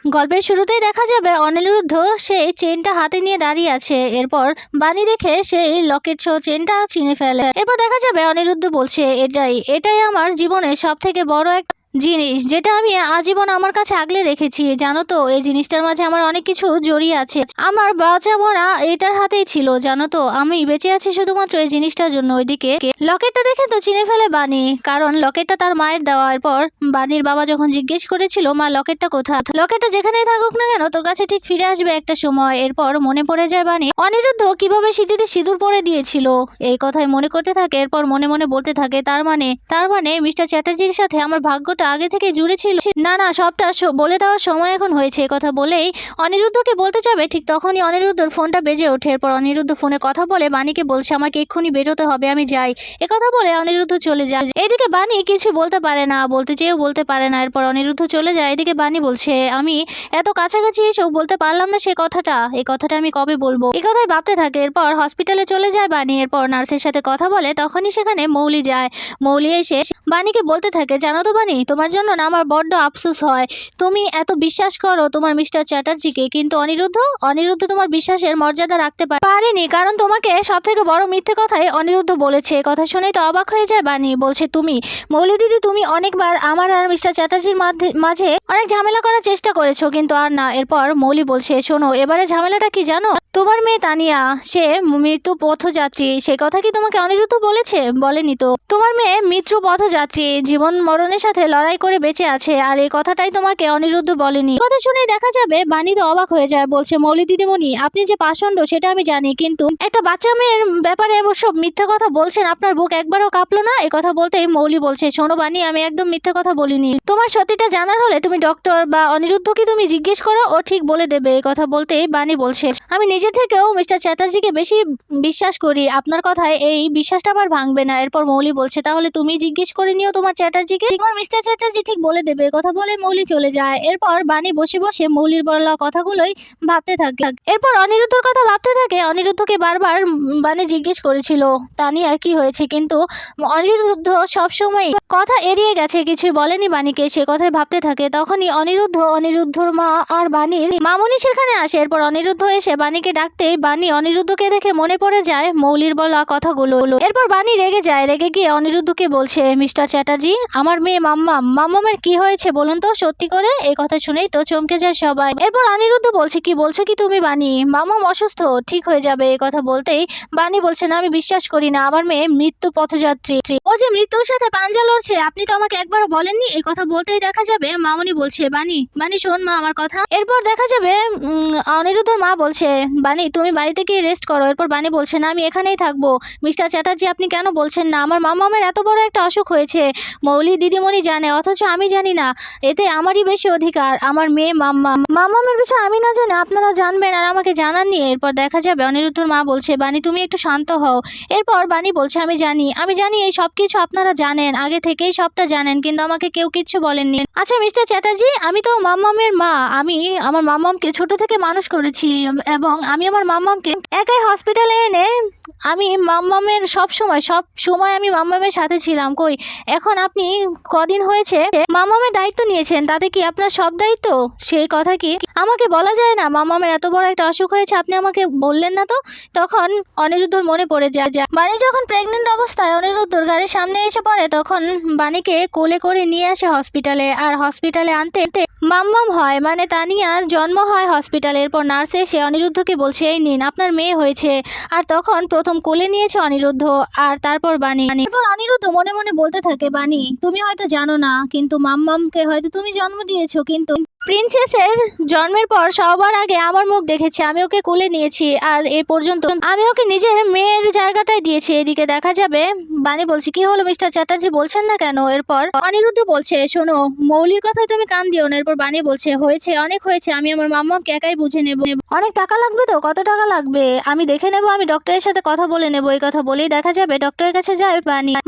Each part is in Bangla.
গল্পের শুরুতেই দেখা যাবে অনিরুদ্ধ সেই চেনটা হাতে নিয়ে দাঁড়িয়ে আছে। এরপর বাণী দেখে সেই লকেট সহ চেনটা চিনে ফেলে। এরপর দেখা যাবে অনিরুদ্ধ বলছে, এটাই এটাই আমার জীবনের সব থেকে বড় এক জিনিস, যেটা আমি আজীবন আমার কাছে আগলে রেখেছি। জানো তো, এই জিনিসটার মাঝে আমার অনেক কিছু জড়িয়ে আছে। আমার বাঁচা মরা এটার হাতেই ছিল। জানো তো, আমি বেঁচে আছি শুধুমাত্র এই জিনিসটার জন্য। ওইদিকে লকেটটা দেখে তো চিনে ফেলে বাণী, কারণ লকেটটা তার মায়ের দেওয়া। এরপর বাণীর বাবা যখন জিজ্ঞেস করেছিল, মা লকেটটা কোথায়, লকেটটা যেখানেই থাকুক না কেন তোর কাছে ঠিক ফিরে আসবে একটা সময়। এরপর মনে পড়ে যায় বাণী অনিরুদ্ধ কিভাবে স্মৃতিতে সিঁদুর পরে দিয়েছিল। এই কথাই মনে করতে থাকে। এরপর মনে মনে বলতে থাকে, তার মানে মিস্টার চ্যাটার্জির সাথে আমার ভাগ্যটা আগে থেকে জুড়ে ছিল। না না, সবটা বলে দেওয়ার সময় এখন হয়েছে। কথা বলেই অনিরুদ্ধকে বলতে যাবে, ঠিক তখনই অনিরুদ্ধর ফোনটা বেজে ওঠে। এরপর অনিরুদ্ধ ফোনে কথা বলে বাণীকে বলছে, আমাকে এক্ষুনি বেরোতে হবে, আমি যাই। কথা বলে অনিরুদ্ধ চলে যায়। এদিকে বাণী কিছু বলতে পারে না, বলতে চেয়েও বলতে পারে না। এরপর অনিরুদ্ধ চলে যায়। এদিকে বাণী বলছে, আমি এত কাছাকাছি এসেও বলতে পারলাম না সে কথাটা, এই কথাটা আমি কবে বলবো, এই কথাই ভাবতে থাকে। এরপর হসপিটালে চলে যায় বাণী। এরপর নার্সের সাথে কথা বলে। তখনই সেখানে মৌলি যায়। মৌলি এসে বাণীকে বলতে থাকে, জানো তো বাণী, তোমার জন্য না আমার বড্ড আফসোস হয়। তুমি এত বিশ্বাস করো তোমার মিস্টার চ্যাটার্জিকে, কিন্তু অনিরুদ্ধ তোমার বিশ্বাসের মর্যাদা রাখতে পারেনি, কারণ তোমাকে সব থেকে বড় মিথ্যে কথাই অনিরুদ্ধ বলেছে। কথা শুনেই তো অবাক হয়ে যায় বাণী। বলছে, তুমি মৌলি দিদি, তুমি অনেকবার আমার আর মিস্টার চ্যাটার্জির মাঝে অনেক ঝামেলা করার চেষ্টা করেছো, কিন্তু আর না। এরপর মৌলি বলছে, শোনো, এবারে ঝামেলাটা কি জানো, তোমার মেয়ে তানিয়া সে মৃত্যু পথযাত্রী। সে কথা কি তোমাকে অনিরুদ্ধ বলেছে? বলেনি তো। তোমার মেয়ে মৃত্যু পথযাত্রী, জীবন মরণের সাথে লড়াই করে বেঁচে আছে, আর এই কথাটাই তোমাকে অনিরুদ্ধ বলেনি। কথা শুনেই দেখা যাবে বাণী তো অবাক হয়ে যায়। বলছে, মৌলি দিদিমণি, আপনি যে পাষণ্ড সেটা আমি জানি, কিন্তু একটা বাচ্চা মেয়ের ব্যাপারে সব মিথ্যা কথা বলছেন, আপনার বুক একবারও কাঁপলো না? এই কথা বলতেই মৌলি বলছে, শোনো বাণী, আমি একদম মিথ্যা কথা বলিনি। তোমার সত্যিটা জানার হলে তুমি ডক্টর বা অনিরুদ্ধকে তুমি জিজ্ঞেস করো, ও ঠিক বলে দেবে। এই কথা বলতেই বাণী বলছে, আমি নিজে থেকেও মিস্টার চ্যাটার্জিকে বেশি বিশ্বাস করি, আপনার কথায় এই বিশ্বাসটা আমার ভাঙবে না। এরপর মৌলি বলছে, তাহলে তুমি জিজ্ঞেস করে নিও তোমার চ্যাটার্জিকে, তোমার মিস্টার চ্যাটার্জি ঠিক বলে দেবে। কথা বলে মৌলি চলে যায়। এরপর বাণী বসে বসে মৌলির বলা কথাগুলোই ভাবতে থাকে। এরপর অনিরুদ্ধর কথা ভাবতে থাকে। অনিরুদ্ধকে বারবার বাণী জিজ্ঞেস করেছিল তানিয়ার কি হয়েছে, কিন্তু অনিরুদ্ধ সবসময় কথা এড়িয়ে গেছে, কিছু বলেনি বাণীকে। সে কথাই ভাবতে থাকে। তখনই অনিরুদ্ধর মা আর বাণীর মামুনি সেখানে আসে। এরপর অনিরুদ্ধ এসে বাণীকে ডাকতেই বাণী অনিরুদ্ধকে দেখে মনে পড়ে যায় মৌলির বলা কথাগুলো। এরপর বাণী রেগে যায়। রেগে গিয়ে অনিরুদ্ধকে বলছে, মিস্টার চ্যাটার্জি, আমার মেয়ে মাম্মামের কি হয়েছে বলুন তো সত্যি করে। এই কথা শুনেই তো চমকে যায় সবাই। এরপর অনিরুদ্ধ বলছে, কি বলছো কি তুমি বাণী, মাম্মাম অসুস্থ, ঠিক হয়ে যাবে। এই কথা বলতেই বাণী বলছে, না, আমি বিশ্বাস করি না, আমার মেয়ে মৃত্যু পথযাত্রী, ও যে মৃত্যুর সাথে পাঞ্জা লড়ছে, আপনি তো আমাকে একবারও বলেননি। এই কথা বলতেই দেখা যাবে মামুনি বলছে, বাণী শোন মা আমার কথা। এরপর দেখা যাবে অনিরুদ্ধর মা বলছে, বাণী তুমি বাড়িতে গিয়ে রেস্ট করো। এরপর বাণী বলছে, না, আমি এখানেই থাকবো। মিস্টার চ্যাটার্জি, আপনি কেন বলছেন না? আমার মাম্মামের এত বড় একটা অসুখ হয়েছে, মৌলি দিদিমণি জানে, অথচ আমি জানি না। এতে আমারই বেশি অধিকার। আমার মেয়ে মাম্মামের বিষয় আমি না জানি আপনারা জানবেন আর আমাকে জানাননি। এরপর দেখা যাবে অনিরুদ্ধর মা বলছে, বাণী তুমি একটু শান্ত হও। এরপর বাণী বলছে, আমি জানি এই সব কিছু আপনারা জানেন, আগে থেকেই সবটা জানেন, কিন্তু আমাকে কেউ কিচ্ছু বলেননি। আচ্ছা মিস্টার চ্যাটার্জি, আমি তো মাম্মামের মা, আমি আমার মাম্মামকে ছোট থেকে মানুষ করেছি, এবং আমি আমার মাম্মামকে একাই হসপিটালে এনে আমি মাম্মামের সব সময় আমি মাম্মামের সাথে ছিলাম। কই, এখন আপনি কদিন হয়েছে মাম্মামের দায়িত্ব নিয়েছেন, তাতে কি আপনার সব দায়িত্ব? সেই কথা কি আমাকে বলা যায় না? মাম্মামের এত বড় একটা অসুখ হয়েছে, আপনি আমাকে বললেন না তো? তখন অনিরুদ্ধর মনে পড়ে যায় বাণী যখন প্রেগনেন্ট অবস্থায় অনিরুদ্ধর গাড়ির সামনে এসে পড়ে, তখন বাণীকে কোলে করে নিয়ে আসে হসপিটালে। আর হসপিটালে আনতে মাম্মাম হয়, মানে তানিয়ার জন্ম হয় হসপিটালে। এরপর নার্স এসে অনিরুদ্ধকে বলছে, এই নিন, আপনার মেয়ে হয়েছে। আর তখন প্রথম কোলে নিয়েছে অনিরুদ্ধ, আর তারপর বাণী। এরপর অনিরুদ্ধ মনে মনে বলতে থাকে, বাণী তুমি হয়তো জানো না, কিন্তু মাম্মামকে হয়তো তুমি জন্ম দিয়েছো, কিন্তু প্রিন্সেসের জন্মের পর সবার আগে আমার মুখ দেখেছে, আমি ওকে কোলে নিয়েছি, আর এ পর্যন্ত আমি ওকে নিজের মেয়ের জায়গাটাই দিয়েছি। এদিকে দেখা যাবে বাণী বলছে, কি হলো মিস্টার চ্যাটার্জি, বলছেন না কেন? এরপর অনিরুদ্ধ বলছে, শোনো, মৌলির কথায় তুমি কান দিও না। এরপর বাণী বলছে, হয়েছে, অনেক হয়েছে, আমি আমার মাম্মাকে একাই বুঝে নেব। অনেক টাকা লাগবে তো? কত টাকা লাগবে আমি দেখে নেব, আমি ডক্টরের সাথে কথা বলে নেবো। এই কথা বলেই দেখা যাবে ডক্টরের কাছে যায়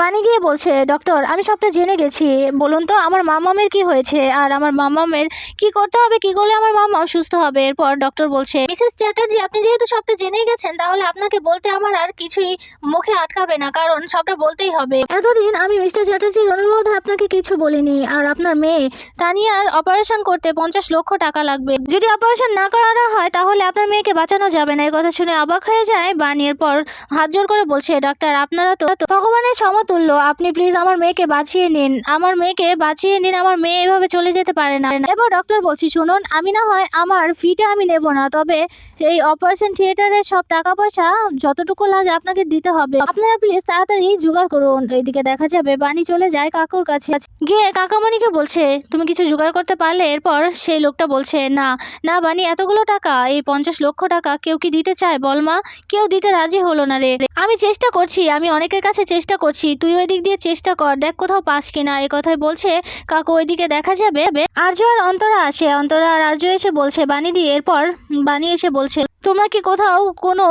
বাণী গিয়ে বলছে, ডক্টর, আমি সবটা জেনে গেছি, বলুন তো আমার মাম্মামের কি হয়েছে, আর আমার মাম্মামের কি করতে হবে, কি করলে আমার মাম্মা সুস্থ হবে। এরপর ডক্টর বলছে, মিসেস চ্যাটার্জি আপনি যেহেতু সবটা জেনেই গেছেন তাহলে আপনাকে বলতে আমার আর কিছুই মুখে আটকাবে না, কারণ সবটা বলতেই হবে। এতদিন আমি মিস্টার চ্যাটার্জির অনুরোধে আপনাকে কিছু বলিনি। আর আপনার মেয়ে তানিয়ার অপারেশন করতে 50 লক্ষ টাকা লাগবে। যদি অপারেশন না করা হয় তাহলে আপনার মেয়েকে বাঁচানো যাবে না। এই কথা শুনে অবাক হয়ে যায় বানি। এরপর হাত জোর করে বলছে, ডাক্তার আপনারা তো ভগবানের সমতুল্য, আপনি প্লিজ আমার মেয়েকে বাঁচিয়ে নিন, আমার মেয়েকে বাঁচিয়ে নিন, আমার মেয়ে এভাবে চলে যেতে পারে না। এবার ডক্টর বলছি, শুনুন আমি না হয় আমার ফিটা আমি নেব না, তবে এই অপারেশন থিয়েটারের সব টাকা পয়সা যতটুকু লাগে আপনাকে দিতে হবে। আপনারা প্লিজ তাড়াতাড়ি জোগাড় করুন। এইদিকে দেখা যাবে বানি চলে যায় কাকুর কাছে, গিয়ে কাকামণিকে বলছে, তুমি কিছু জোগাড় করতে পারলে? এরপর সেই লোকটা বলছে, না না বানি, এতগুলো টাকা, এই 50 লক্ষ টাকা কেউ কি দিতে চায় বল মা? কেউ দিতে রাজি হলো না রে। আমি চেষ্টা করছি, আমি অনেকের কাছে চেষ্টা করছি, তুই ওই দিক দিয়ে চেষ্টা কর, দেখ কোথাও পাস কিনা। এই কথাই বলছে কাকু। ওইদিকে দেখা যাবে আর্য আর অন্তরা আসে। অন্তরা আর আর্য এসে বলছে বানি দি। এরপর বানি এসে বলছে, তোমরা কি কোথাও কোনো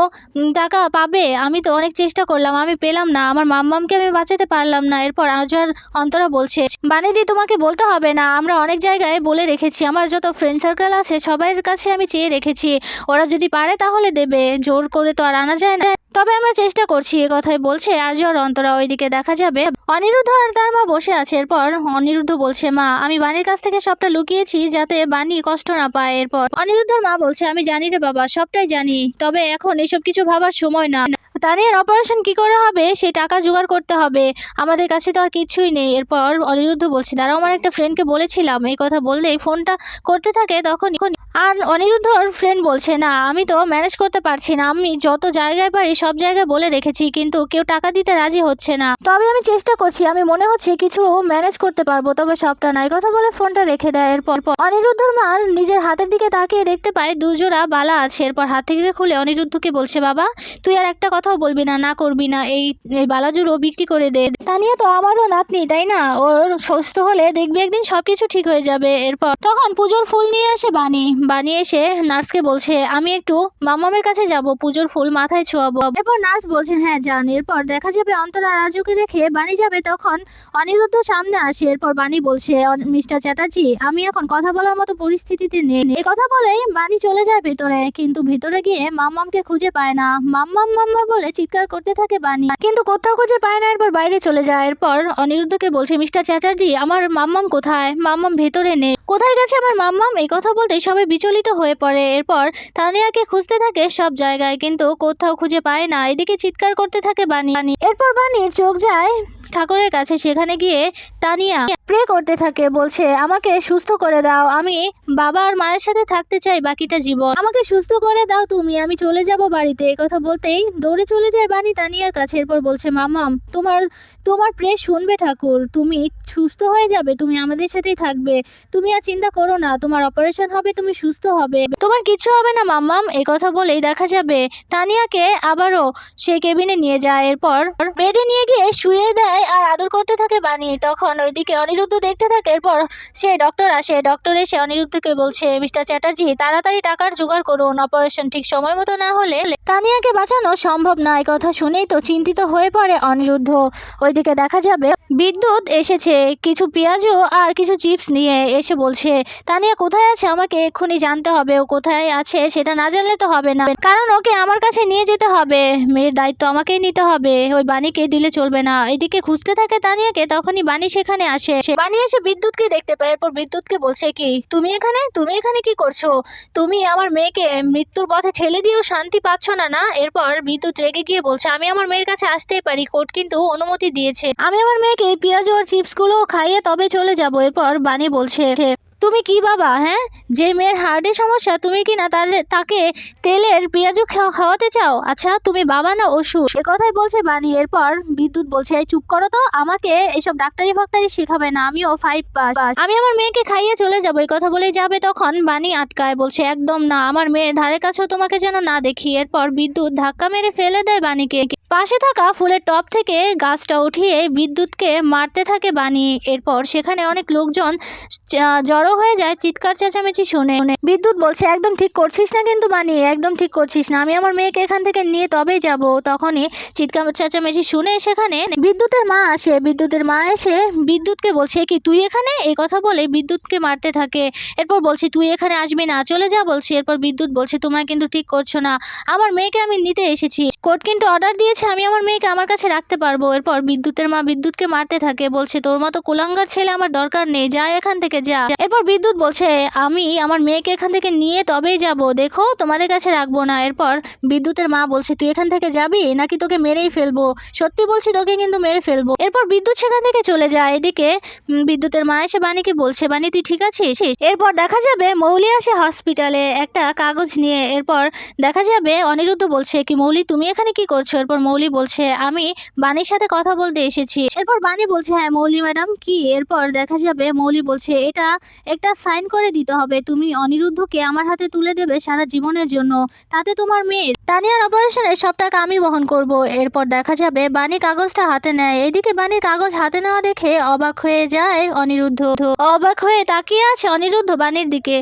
টাকা পাবে? আমি তো অনেক চেষ্টা করলাম, আমি পেলাম না, আমার মাম্মামকে আমি বাঁচাতে পারলাম না। এরপর আর্য আর অন্তরা বলছে, বানি দি তোমাকে বলতে হবে না, আমরা অনেক জায়গায় বলে রেখেছি, আমার যত ফ্রেন্ড সার্কেল আছে সবাইয়ের কাছে আমি চেয়ে রেখেছি, ওরা যদি পারে তাহলে দেবে, জোর করে তো আর আনা যায় না, তবে আমরা চেষ্টা করছি। এ কথাই বলছে আর্য আর অন্তরা। ওইদিকে দেখা যাবে অনিরুদ্ধ আর তার মা বসে আছে। এরপর অনিরুদ্ধ বলছে, মা আমি বানির কাছ থেকে সবটা লুকিয়েছি যাতে বানি কষ্ট না পায়। এরপর অনিরুদ্ধর মা বলছে, আমি জানি রে বাবা, সবটাই জানি, তবে এখন এসব কিছু ভাবার সময় না, তানিয়ার অপারেশন কি করে হবে সেই টাকা জোগাড় করতে হবে, আমাদের কাছে তো আর কিছুই নেই। এরপর অনিরুদ্ধ বলছে, দাঁড়াও আমার একটা ফ্রেন্ডকে বলেছিলাম। এই কথা বললেই ফোনটা করতে থাকে। তখন আর অনিরুদ্ধর ফ্রেন্ড বলছে, না আমি তো ম্যানেজ করতে পারছি না, আমি যত জায়গায় পারি সব জায়গায় বলে রেখেছি কিন্তু কেউ টাকা দিতে রাজি হচ্ছে না, তবে আমি চেষ্টা করছি, আমি মনে হচ্ছে কিছু ম্যানেজ করতে পারবো, তবে সবটা না। এই কথা বলে ফোনটা রেখে দেয়। এরপর অনিরুদ্ধর মা নিজের হাতের দিকে তাকিয়ে দেখতে পায় দুজোড়া বালা আছে। এরপর হাত থেকে খুলে অনিরুদ্ধকে বলছে, বাবা তুই আর একটা কথাও বলবি না, না করবি না, এই বালাজুড়ো বিক্রি করে দে, তানিয়া তো আমারও নাতনি তাই না, ওর সুস্থ হলে দেখবি একদিন সবকিছু ঠিক হয়ে যাবে। এরপর তখন পুজোর ফুল নিয়ে আসে বানি। বানি এসে নার্সকে বলছে, আমি একটু মাম্মামের কাছে যাব, পুজোর ফুল মাথায় ছোঁয়াবো। এরপর নার্স বলছে, হ্যাঁ যান। এরপর দেখা যাবে অন্তরা রাজুকে রেখে বানি যাবে, তখন অনিরুদ্ধ সামনে আসে। এরপর বানি বলছে, মিস্টার চ্যাটার্জি আমি এখন কথা বলার মতো পরিস্থিতিতে নেই। এই কথা বলেই বানি চলে যায় ভেতরে, কিন্তু ভেতরে গিয়ে মাম্মামকে খুঁজে পায় না। মাম্মাম মাম্মা বলে চিৎকার করতে থাকে বানি, কিন্তু কোথাও খুঁজে পায় না। এরপর বাইরে চলে যায়। এরপর অনিরুদ্ধকে বলছে, মিস্টার চ্যাটার্জি আমার মাম্মাম কোথায়? মাম্মাম ভেতরে নেই, কোথায় গেছে আমার মাম্মাম? এই কথা বলতেই সবাই বিচলিত হয়ে পড়ে। এরপর তানিয়াকে খুঁজতে থাকে সব জায়গায়, কিন্তু কোথাও খুঁজে পায় না। এদিকে চিৎকার করতে থাকে বানি। এরপর বানির চোখ যায় ঠাকুরের কাছে, সেখানে গিয়ে তানিয়া প্রে করতে থাকে, বলছে আমাকে সুস্থ করে দাও, আমি বাবা আর মায়ের সাথে থাকতে চাই বাকিটা জীবন, আমাকে সুস্থ করে দাও তুমি, আমি চলে যাব বাড়িতে। এই কথা বলতেই দৌড়ে চলে যায় বানি তানিয়ার কাছে। এরপর বলছে, মামাম তোমার তোমার প্রে শুনবে ঠাকুর, তুমি সুস্থ হয়ে যাবে, তুমি আমাদের সাথেই থাকবে, তুমি আর চিন্তা করো না, তোমার অপারেশন হবে, তুমি সুস্থ হবে, তোমার কিছু হবে না মাম্মাম। এই কথা বলেই দেখা যাবে তানিয়াকে আবারও সে কেবিনে নিয়ে যায়। এরপর বেডে নিয়ে গিয়ে শুয়ে দেয় আর আদর করতে থাকে বানি। তখন ওইদিকে অনিরুদ্ধ দেখতে থাকে। এরপর সে ডক্টর আসে, ডক্টর এসে অনিরুদ্ধকে বলছে, মিস্টার চ্যাটার্জি তাড়াতাড়ি টাকার জোগাড় করুন, অপারেশন ঠিক সময় মতো না হলে তানিয়াকে বাঁচানো সম্ভব না। এই কথা শুনেই তো চিন্তিত হয়ে পড়ে অনিরুদ্ধ। ওইদিকে দেখা যাবে বিদ্যুৎ এসেছে কিছু পেঁয়াজু আর কিছু চিপস নিয়ে, এসে বলছে, তানিয়া কোথায় আছে আমাকে এক্ষুনি জানতে হবে, ও কোথায় আছে সেটা না জানলে তো হবে না, কারণ ওকে আমার কাছে নিয়ে যেতে হবে, মেয়ের দায়িত্ব আমাকেই নিতে হবে, ওই বাণীকে দিলে চলবে না। এদিকে খুঁজতে থাকে তানিয়াকে, তখনই বাণী সেখানে আসে। বাণী এসে বিদ্যুৎকে দেখতে পায়। এরপর বিদ্যুৎকে বলছে, কি তুমি এখানে কি করছো? তুমি আমার মেয়েকে মৃত্যুর পথে ঠেলে দিয়েও শান্তি পাচ্ছ না না? এরপর বিদ্যুৎ রেগে গিয়ে বলছে, আমি আমার মেয়ের কাছে আসতেই পারি, কোর্ট কিন্তু অনুমতি দিয়েছে, আমি আমার মেয়েকে পেঁয়াজ আর চিপস গুলো খাইয়ে তবে চলে যাব। এরপর বাণী বলছে, তুমি কি বাবা, হ্যাঁ, যে মেয়ের হার্টের সমস্যা তুমি কি না তাকে তেলের পেঁয়াজু খাওয়াতে চাও? আচ্ছা তুমি বাবা না অসুর? এ কথাই বলছে বাণী। এরপর বিদ্যুৎ বলছে, এই চুপ করো তো, আমাকে এসব ডাক্তারি ফাক্তারি শেখাবে না, আমিও 5 পাস, আমি আমার মেয়েকে খাইয়ে চলে যাবো। এই কথা বলেই যাবে, তখন বাণী আটকায়, বলছে, একদম না, আমার মেয়ের ধারে কাছেও তোমাকে যেন না দেখি। এরপর বিদ্যুৎ ধাক্কা মেরে ফেলে দেয় বাণীকে। পাশে থাকা ফুলের টব থেকে গাছটা উঠিয়ে বিদ্যুৎকে মারতে থাকে বানি। এরপর সেখানে অনেক লোকজন জড়ো হয়ে যায় চিৎকার চেঁচামেচি শুনে। বিদ্যুৎ বলছে, একদম ঠিক করছিস না কিন্তু বানি, একদম ঠিক করছিস না, আমি আমার মেয়েকে এখান থেকে নিয়ে তবেই যাব। তখনই চিৎকার চেঁচামেচি শুনে সেখানে বিদ্যুতের মা আসে। বিদ্যুতের মা এসে বিদ্যুৎকে বলছে, কি তুই এখানে, এই কথা বলে বিদ্যুৎকে মারতে থাকে। এরপর বলছে, তুই এখানে আসবি না, চলে যা বলছি। এরপর বিদ্যুৎ বলছে, তোমরা কিন্তু ঠিক করছো না, আমার মেয়েকে আমি নিতে এসেছি, কোর্ট কিন্তু অর্ডার দিয়েছে, আমি আমার মেয়েকে আমার কাছে রাখতে পারবো। এরপর বিদ্যুতের মা বিদ্যুৎকে মারতে থাকে, বলছে, তোর মতো কুলাঙ্গার ছেলে আমার দরকার নেই, যা এখান থেকে যা। এরপর বিদ্যুৎ বলছে, আমি আমার মেয়েকে এখান থেকে নিয়ে তবেই যাব, দেখো তোমাদের কাছে রাখবো না। এরপর বিদ্যুতের মা বলছে, তুই এখান থেকে যাবি নাকি তোকে মেরেই ফেলবো, সত্যি বলছি তোকে কিন্তু মেরে ফেলবো। এরপর বিদ্যুৎ সেখান থেকে চলে যায়। এদিকে বিদ্যুতের মা এসে বাণীকে বলছে, বাণী তুই ঠিক আছিস? এরপর দেখা যাবে মৌলি আসে হসপিটালে একটা কাগজ নিয়ে। এরপর দেখা যাবে অনিরুদ্ধ বলছে, কি মৌলি তুমি এখানে কি করছো? এরপর মৌলি বলছে, আমি বাণীর সাথে কথা বলতে এসেছি। এরপর বাণী বলছে, হ্যাঁ মৌলি ম্যাডাম কি? এরপর দেখা যাবে মৌলি বলছে, এটা একটা সাইন করে দিতে হবে, তুমি অনিরুদ্ধকে আমার হাতে তুলে দেবে সারা জীবনের জন্য, তাতে তোমার মেয়ের তানিয়ার অপারেশনের সব টাকা আমি বহন করব। এরপর দেখা যাবে বাণী কাগজটা হাতে নেয়। এদিকে বাণীর কাগজ হাতে নেওয়া দেখে অবাক হয়ে যায় অনিরুদ্ধ। অবাক হয়ে তাকিয়ে আছে অনিরুদ্ধ বাণীর দিকে।